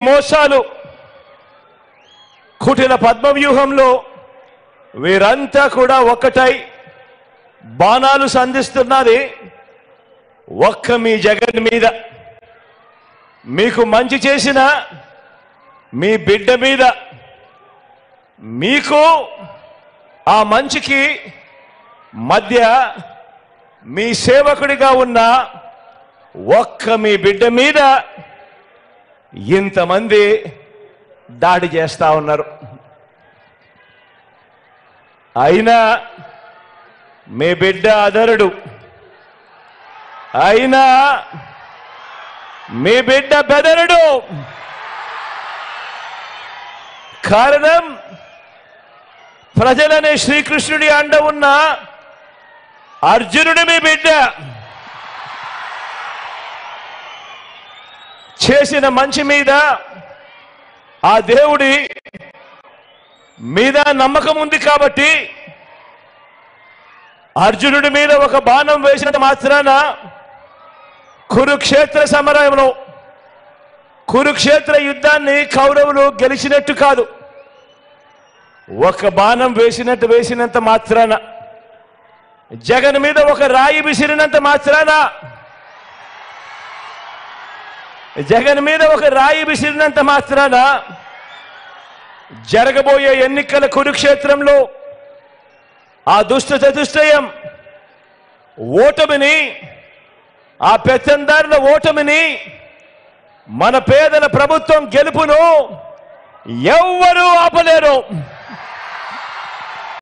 మోసాలు కుటిల పద్మవ్యూహంలో వీరంతా కూడా ఒక్కటై బాణాలు సంధిస్తున్నది ఒక్క మీ జగన్ మీద. మీకు మంచి చేసిన మీ బిడ్డ మీద, మీకు ఆ మంచికి మధ్య మీ సేవకుడిగా ఉన్న ఒక్క మీ బిడ్డ మీద ఇంతమంది దాడి చేస్తా ఉన్నారు. అయినా మీ బిడ్డ అదరుడు, అయినా మీ బిడ్డ బెదరుడు. కారణం ప్రజలనే శ్రీకృష్ణుడి అండ ఉన్న అర్జునుడు మీ బిడ్డ. చేసిన మంచి మీద ఆ దేవుడి మీద నమ్మకం ఉంది కాబట్టి అర్జునుడి మీద ఒక బాణం వేసినంత మాత్రాన కురుక్షేత్ర సమరంలో కురుక్షేత్ర యుద్ధాన్ని కౌరవులు గెలిచినట్టు కాదు. ఒక బాణం వేసినంత మాత్రాన, జగన్ మీద ఒక రాయి విసిరినంత మాత్రాన, జగన్ మీద ఒక రాయి విసిరినంత మాత్రాన జరగబోయే ఎన్నికల కురుక్షేత్రంలో ఆ దుష్ట చతుష్టయం ఓటమిని, ఆ పెత్తందారుల ఓటమిని, మన పేదల ప్రభుత్వం గెలుపును ఎవ్వరూ ఆపలేరు.